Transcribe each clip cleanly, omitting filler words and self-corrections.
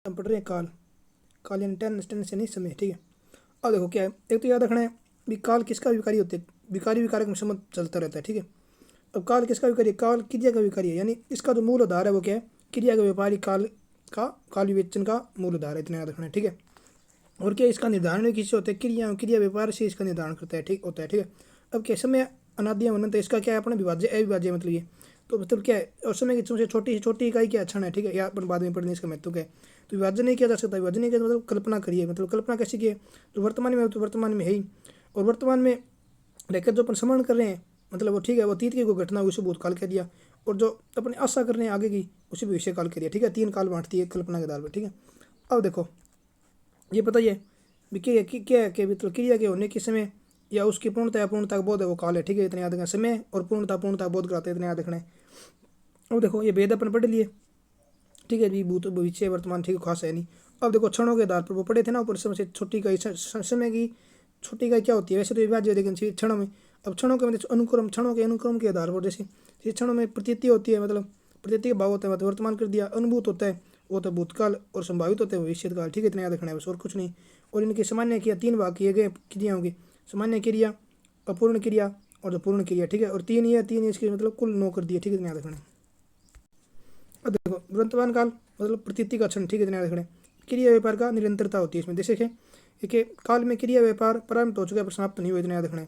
हम पढ़ रहे हैं काल। काल यानी टेंस यानी समय, ठीक है। अब देखो क्या है, एक तो याद रखना है भी काल किसका विकारी होते हैं, विकारी विकारक में संबंध चलता रहता है, ठीक है। अब काल किसका विकारी है, काल क्रिया का विकारी है, यानी इसका जो मूल आधार है वो क्या है, क्रिया का व्यापारी काल का काल विवेचन का मूल आधार है, इतना याद रखना है, ठीक है। और क्या इसका निर्धारण भी किससे होता है, क्रिया क्रिया व्यापार से इसका निर्धारण करता है, ठीक होता है, ठीक है। अब क्या समय अनाद्य अनंत है, इसका क्या है अपना विभाज्य अविभाज्य मतलब ये, तो मतलब क्या है, और समय की सबसे छोटी से छोटी इकाई क्या क्षण है, ठीक है। या अपन बाद में पढ़ने इसका महत्व क्या है, तो विभाजन नहीं किया जा सकता, विभाजन नहीं किया मतलब कल्पना करिए, मतलब कल्पना कैसी की है, तो वर्तमान में, तो वर्तमान में है ही, और वर्तमान में रहकर जो अपन स्मरण कर रहे हैं मतलब वो ठीक है, वो अतीत की कोई घटना हुई उसे भूतकाल कह दिया, और जो अपने आशा कर रहे हैं आगे की उसे भविष्य काल कह दिया, ठीक है। तीन काल बांटती है कल्पना के आधार पर, ठीक है। अब देखो ये बताइए भी क्या है कि मतलब क्रिया के होने के समय या उसकी पूर्णता या पूर्णता का बोध है वो काल है, ठीक है। इतने याद रखना, समय और पूर्णता बोध कराते हैं, इतने याद रखना है। अब देखो ये भेद अपन पढ़ लिए, ठीक है जी, भूत भविष्य वर्तमान, ठीक है, खास है नहीं। अब देखो क्षणों के आधार पर वो पढ़े थे ना ऊपर, समय छोटी इकाई समय की छोटी इकाई क्या होती है, वैसे तो विभाज्य, लेकिन क्षणों में, अब क्षणों के मतलब अनुक्रम, क्षणों के अनुक्रम के आधार पर जैसे क्षणों में प्रतीति होती है, मतलब प्रतीति का भाव होता है, मतलब वर्तमान कर दिया, अनुभूत होता है वो तो भूतकाल, और संभावित होता है भविष्य काल, ठीक है। इतना याद रखना है बस, और कुछ नहीं। और इनके सामान्य क्रिया तीन भाग किए गए क्रियाओं की, सामान्य क्रिया, अपूर्ण क्रिया और जो पूर्ण क्रिया, ठीक है। और तीन इसके मतलब कुल 9 कर दिए, ठीक है। इतना याद रखना है। अब देखो वर्तमान काल मतलब प्रतीति का क्षण, ठीक है। इतना याद रखना है। क्रिया व्यापार का निरंतरता होती है इसमें, जैसे कि काल में क्रिया व्यापार प्रारंभ हो चुका है पर समाप्त नहीं हुआ, इतना याद रखना है।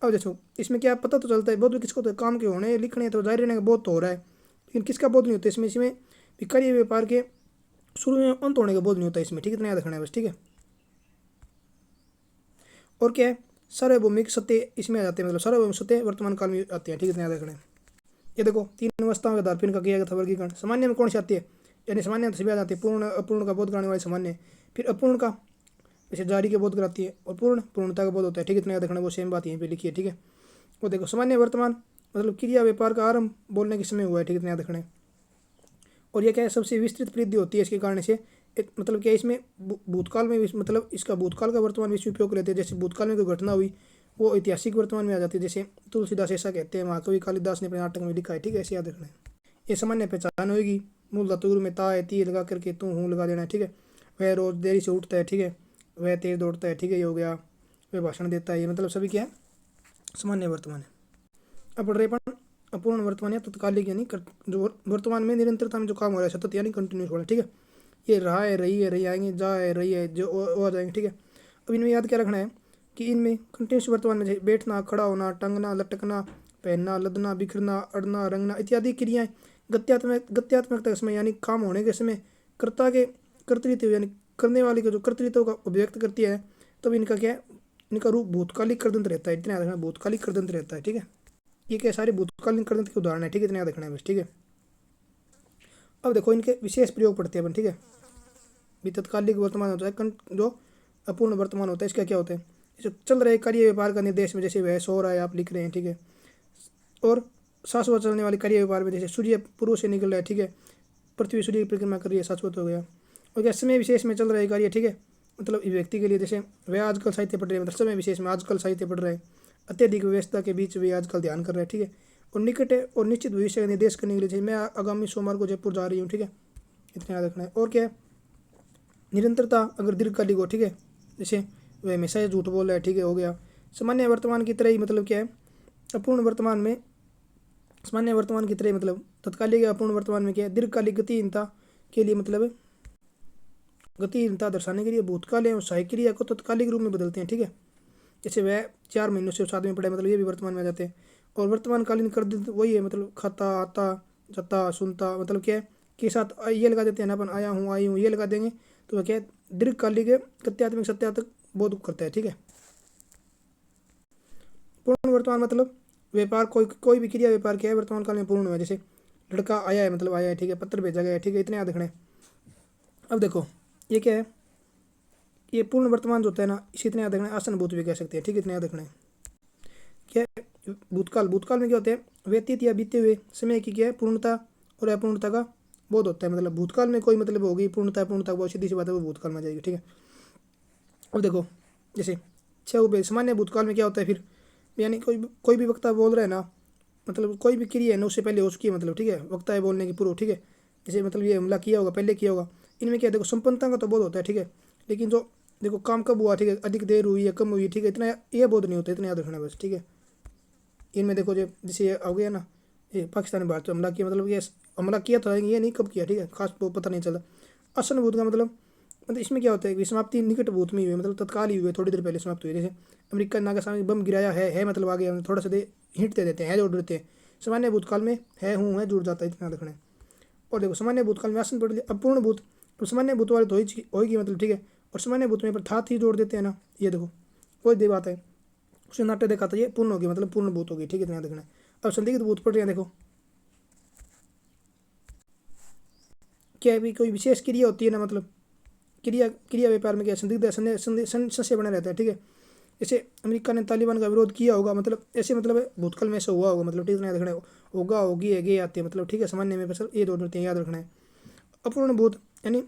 अब देखो इसमें क्या पता तो चलता है बोध भी किसको, तो काम के होने लिखने तो जारी रहने का बोध तो हो रहा है, लेकिन किसका बोध नहीं होता इसमें, क्रिया व्यापार के शुरू में अंत होने का बोध नहीं होता इसमें, ठीक है। इतना याद रखना है बस, ठीक है। और क्या है, सार्वभौमिक सत्य इसमें आ जाते हैं, मतलब सार्वभौमिक सत्य वर्तमान काल में आते हैं, ठीक है। इतना याद रखना है। ये देखो तीन अवस्थाओं के आधार पर इनका किया गया था वर्गीकरण। सामान्य में कौन सी आती है, यानी सामान्य तो सभी आ जाती है, पूर्ण अपूर्ण का बोध कराने वाली सामान्य, फिर अपूर्ण का जैसे जारी के बोध कराती है, और पूर्णता का बोध होता है, ठीक है। इतना याद रखना, वो सेम बात यहीं पे लिखी है, ठीक है। वो देखो सामान्य वर्तमान मतलब क्रिया व्यापार का आरंभ बोलने के समय हुआ है, ठीक है। इतना याद रखना है। और यह क्या है, सबसे विस्तृत वृद्धि होती है इसके कारण से, मतलब क्या इसमें भूतकाल में मतलब इसका भूतकाल का वर्तमान विश्व उपयोग लेते हैं, जैसे भूतकाल में कोई घटना हुई वो ऐतिहासिक वर्तमान में आ जाती है, जैसे तुलसीदास ऐसा कहते हैं, महाकवि कालिदास ने अपने नाटक में लिखा है, ठीक है। ऐसे याद रखना है। ये सामान्य पहचान होगी, मूल धातु में ता है, ती लगा करके तू हूँ लगा देना है, ठीक है। वह रोज देरी से उठता है, ठीक है। वह तेज दौड़ता है, ठीक है, ये हो गया। वह भाषण देता है, ये मतलब सभी क्या है, सामान्य वर्तमान है। अब पढ़ रहे अपन अपूर्ण वर्तमान या तत्कालिक, यानी जो वर्तमान में निरंतरता में जो काम हो रहा है, सतत यानी कंटिन्यूस हो रहा है, ठीक है। ये रहा है, रही आएंगे, जा है, रही है, जो वो आ जाएंगे, ठीक है। अब इनमें याद क्या रखना है कि इनमें कंटिन्यूस वर्तमान में बैठना, खड़ा होना, टंगना, लटकना, पहनना, लदना, बिखरना, अड़ना, रंगना इत्यादि क्रियाएं गत्यात्मकता के समय यानी काम होने के समय कर्ता के कर्तृत्व यानी करने वाले के जो कर्तृत्व का अभिव्यक्त करती है, तब इनका क्या है, इनका रूप भूतकालिक कृदंत रहता है, इतना याद रखना, भूतकालिक कृदंत रहता है, ठीक है। ये क्या सारे भूतकालीन कृदंत के उदाहरण है, ठीक है। इतना याद रखना है बस, ठीक है। अब देखो इनके विशेष प्रयोग पढ़ते हैं अपन, ठीक है। भी तत्कालिक वर्तमान होता है, जो अपूर्ण वर्तमान होता है, इसका क्या होता है, जो चल रहे कार्य व्यापार का निर्देश में, जैसे वह सो रहा है आप लिख रहे हैं, ठीक है। और शाश्वत चलने वाले कार्य व्यापार में जैसे सूर्य पूर्व से निकल रहा है, ठीक है, पृथ्वी सूर्य की परिक्रमा कर रही है, शाश्वत हो गया। और क्या समय विशेष में चल रहा है कार्य, ठीक है, मतलब व्यक्ति के लिए, जैसे वह आजकल साहित्य पढ़ रहे हैं, मतलब समय विशेष में आजकल साहित्य पढ़ रहे हैं, अत्यधिक व्यवस्था के बीच वे आजकल ध्यान कर रहे हैं, ठीक है। और निकट और निश्चित भविष्य का निर्देश करने के लिए, जैसे मैं आगामी सोमवार को जयपुर जा रही हूँ, ठीक है। इतना याद रखना है। और क्या है, निरंतरता अगर दीर्घकालिक हो, ठीक है, जैसे वह हमेशा झूठ बोल रहा है, ठीक है, हो गया। सामान्य वर्तमान की तरह ही मतलब क्या है, अपूर्ण वर्तमान में सामान्य वर्तमान की तरह मतलब तत्कालिक या अपूर्ण वर्तमान में क्या है, दीर्घकालिक गतिहीनता के लिए मतलब गतिहीनता दर्शाने के लिए भूतकाल एवं सहायक क्रिया को तत्कालिक रूप में बदलते हैं, ठीक है। जैसे वह 4 महीनों से 7 में पढ़े, मतलब ये भी वर्तमान में आ जाते हैं। और वर्तमानकालीन कर देते वही है, मतलब खाता, आता, जाता, सुनता, मतलब क्या है के साथ ये लगा देते हैं ना अपन, आया हूँ, आई हूँ, ये लगा देंगे, तो वह क्या है, दीर्घकालिक तथ्यात्मक सत्यात्मक बोध करता है, ठीक है। पूर्ण वर्तमान मतलब व्यापार, कोई भी क्रिया व्यापार क्या है वर्तमान काल में पूर्ण है, जैसे लड़का आया है मतलब आया है, ठीक है, पत्र भेजा गया है, ठीक है। इतने याद रखना है। अब देखो ये क्या है, ये पूर्ण वर्तमान जो होता है ना, इसे इतने याद रखना है, आसन भूत भी कह सकते हैं, ठीक है। इतने याद रखना है। क्या है भूतकाल में क्या होते हैं, व्यतीत या बीते हुए समय की क्या है, पूर्णता और अपूर्णता का बोध होता है, मतलब भूतकाल में कोई मतलब होगी पूर्णता अपूर्णता, बहुत सीधी सी बात है, वो भूतकाल में आ जाएगी, ठीक है। अब देखो जैसे छः उबे सामान्य भूतकाल में क्या होता है फिर, यानी कोई भी वक्ता बोल रहा है ना, मतलब कोई भी क्रिया है ना उससे पहले हो चुकी है, मतलब ठीक है, वक्ता है बोलने की पूर्व, ठीक है। जैसे मतलब ये हमला किया होगा, पहले किया होगा, इनमें क्या है, देखो संपन्नता का तो बोध होता है, ठीक है, लेकिन जो देखो काम कब हुआ, ठीक है, अधिक देर हुई या कम हुई, ठीक है, इतना ये बोध नहीं होता, इतना याद रखना बस, ठीक है। इनमें देखो जो जैसे ये हो गया ना, ये पाकिस्तान ने भारत पे हमला किया, मतलब ये हमला किया था, ये नहीं कब किया, ठीक है, खास वो पता नहीं चला। असन भूत का मतलब इसमें क्या होता है कि समाप्ति निकट भूत में ही हुई, मतलब तत्काल ही हुई, थोड़ी देर पहले समाप्त हुई। जैसे अमेरिका ने नागासाकी बम गिराया है मतलब आ गया, थोड़ा सा हिंट दे देते हैं, है जोड़ देते हैं। सामान्य भूतकाल में है हूँ है जुड़ जाता है, इतना रखना है। और देखो सामान्य भूतकाल में आसन पढ़ लिया, अब पूर्ण भूत, तो सामान्य भूत वाले तो होगी मतलब, ठीक है, और सामान्य भूत में पर था थी जोड़ देते हैं ना, ये देखो कोई दे बात है, उसने नाट्य देखा था, ये पूर्ण होगी मतलब पूर्ण भूत होगी, ठीक है, इतना देखना है। अब संदिग्ध भूत पढ़ रहे हैं, देखो क्या भी कोई विशेष क्रिया होती है ना, मतलब क्रिया क्रिया व्यापार में क्या संदिग्ध संशय बना रहता है, ठीक है। जैसे अमेरिका ने तालिबान का विरोध किया होगा, मतलब ऐसे मतलब भूतकाल में ऐसा हुआ होगा, मतलब ठीक है, याद रखना है। होगा होगी है आती है, मतलब ठीक है, सामान्य में बस ये दो होते हैं, याद रखना है। अपूर्ण भूत यानी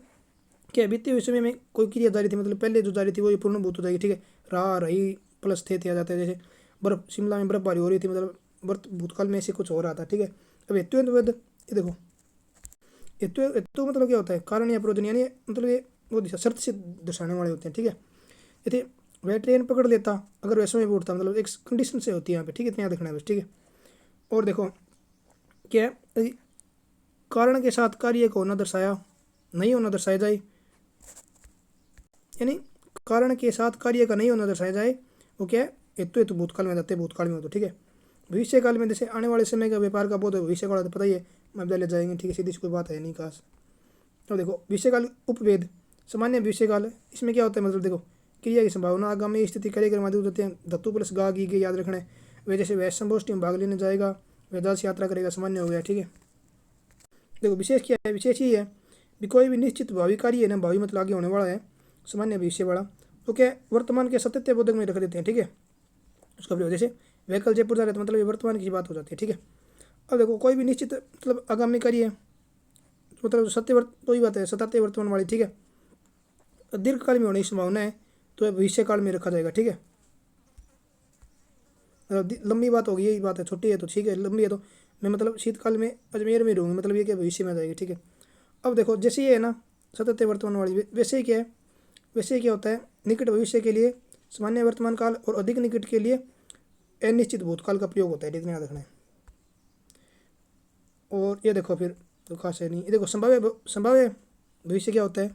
क्या बीते हुए समय में कोई क्रिया जारी थी, मतलब पहले जो जारी थी वो ये पूर्ण भूत हो जाएगी, ठीक है। रहा रही प्लस थे आ जाते हैं, जैसे बर्फ शिमला में बर्फबारी हो रही थी, मतलब बर्फ भूतकाल में ऐसे कुछ हो रहा था, ठीक है। अब हेतु ये देखो हेतु मतलब क्या होता है, कारण या प्रयोजन, यानी मतलब ये वो शर्त से दर्शाने वाले होते हैं, ठीक है। यदि वह ट्रेन पकड़ लेता अगर वैसे में उठता, मतलब एक कंडीशन से होती है यहाँ पे, ठीक है, इतना याद रखना है बस, ठीक है। और देखो क्या है, यदि कारण के साथ कार्य को न दर्शाया नहीं होना दर्शाया जाए, यानी कारण के साथ कार्य का नहीं होना दर्शाया जाए, वो क्या है, हेतु भूतकाल में जाते हैं, भूतकाल में हो तो, ठीक है। भविष्य काल में जैसे आने वाले समय का व्यापार का बोध है, भविष्य काल तो पता ही है, विद्यालय जाएंगे, ठीक है, सीधी सी कोई बात है नहीं खास। तो देखो भविष्यकाल उपवेद सामान्य भविष्यकाल, इसमें क्या होता है, मतलब देखो क्रिया की संभावना आगामी स्थिति कार्यक्रम आदि होते हैं, धातु प्लस गा गी के याद रखना है। वे जैसे वह संगोष्ठी में भाग लेने जाएगा, वैदास यात्रा करेगा, सामान्य हो गया, ठीक है। देखो विशेष क्या है, विशेष ही है भी कोई भी निश्चित भावी कार्य है ना, भावी मतलब आगे होने वाला है, सामान्य भविष्य वाला, तो क्या वर्तमान के सत्य बोधक में रख देते हैं, ठीक है। उसका प्रयोग जैसे वह जयपुर जा रहे, तो मतलब ये वर्तमान की बात हो जाती है, ठीक है। अब देखो कोई भी निश्चित मतलब आगामी कार्य है, मतलब सत्य तो ही बात है, सत्य वर्तमान वाली, ठीक है। दीर्घकाल में होने की संभावना है तो भविष्य काल में रखा जाएगा, ठीक है। लंबी बात होगी, यही बात है, छोटी है तो ठीक है, लंबी है तो मैं मतलब शीतकाल में अजमेर में रहूँगी, मतलब ये क्या भविष्य में आ जाएगी, ठीक है। अब देखो जैसे ये है ना सतत वर्तमान वाली, वैसे ही क्या है, वैसे ही क्या होता है, निकट भविष्य के लिए सामान्य वर्तमान काल और अधिक निकट के लिए अनिश्चित भूतकाल का प्रयोग होता है, इतना याद रखना है। और ये देखो फिर तो खास है नहीं, ये देखो संभाव्य भविष्य क्या होता है,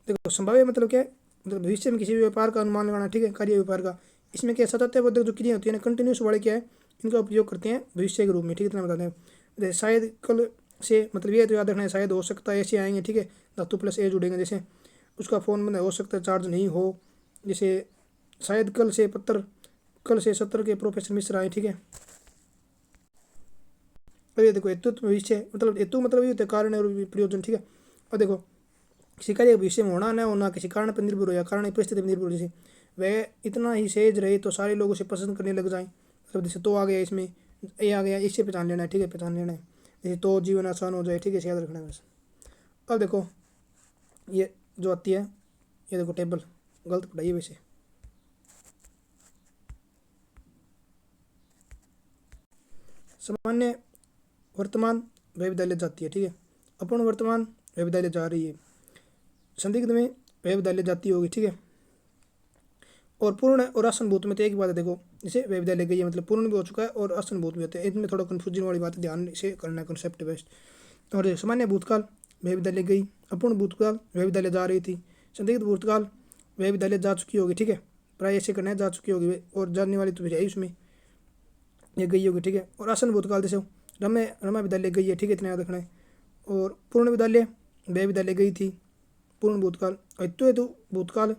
देखो संभाव्य मतलब क्या है, मतलब भविष्य में किसी भी व्यापार का अनुमान लगाना, ठीक है, कार्य व्यापार का। इसमें क्या सततबद्ध जो क्रिया होती है ना, कंटिन्यूस वाले क्या है, इनका उपयोग करते हैं भविष्य के रूप में, ठीक है, इतना बताते हैं। जैसे शायद कल से, मतलब ये तो याद रखना है, शायद हो सकता है ऐसे आएंगे, ठीक है, धातु प्लस ए जुड़ेंगे, जैसे उसका फ़ोन बंद हो सकता है चार्ज नहीं हो, जैसे शायद कल से 70 के प्रोफेसर मिश्र आए, ठीक है। और ये देखो हेतु भविष्य मतलब हेतु मतलब ये होता है कारण और प्रयोजन, ठीक है। और देखो किसी कार्य के भविष्य में होना न होना किसी कारण पर निर्भर हो या कारण परिस्थिति पर निर्भर हो, जैसे वह इतना ही सहज रहे तो सारे लोग उसे पसंद करने लग जाएं, मतलब जैसे तो आ गया, इसमें ये आ गया, इससे पहचान लेना है, ठीक है, पहचान लेना है, जैसे तो जीवन आसान हो जाए, ठीक है, इसे याद रखना है बस। अब देखो ये जो आती है, ये देखो टेबल गलत पढ़ाइए वैसे, सामान्य वर्तमान वह विद्यालय जाती है, ठीक है, अपूर्ण वर्तमान वह विद्यालय जा रही है, संदिग्ध में वह विद्यालय जाती होगी, ठीक है। और पूर्ण और आसनभूत में तो एक बात है, देखो जैसे वह विद्यालय गई है मतलब पूर्ण भी हो चुका है और आसनभूत भी होते हैं, इनमें थोड़ा कन्फ्यूजन वाली बात है, ध्यान से करना है, कॉन्सेप्ट बेस्ट। और सामान्य भूतकाल वह विद्यालय गई, अपूर्ण भूतकाल वह विद्यालय जा रही थी, संदिग्ध भूतकाल वह विद्यालय जा चुकी होगी, ठीक है, प्राय ऐसे करना है, जा चुकी होगी, और जानने वाली तो फिर है उसमें ये गई होगी, ठीक है। और आसन भूतकाल जैसे रमा विद्यालय गई है, ठीक है, इतना याद रखना है। और पूर्ण विद्यालय वह विद्यालय गई थी, पूर्ण भूतकाल, हेतु भूतकाल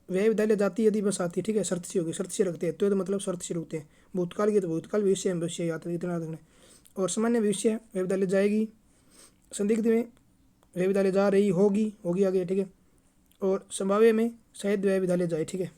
वह विद्यालय जाती यदि बस आती है, ठीक है, शर्त सी होगी, शर्त से रखते हैं, तो मतलब शर्त से रुकते हैं, भूतकाल की तो भूतकाल, भविष्य याद है, इतना याद रखना है। और सामान्य भविष्य वह विद्यालय जाएगी, संदिग्ध में वह विद्यालय जा रही होगी, होगी आगे, ठीक है। और संभाव्य में शायद वह विद्यालय जाए, ठीक है।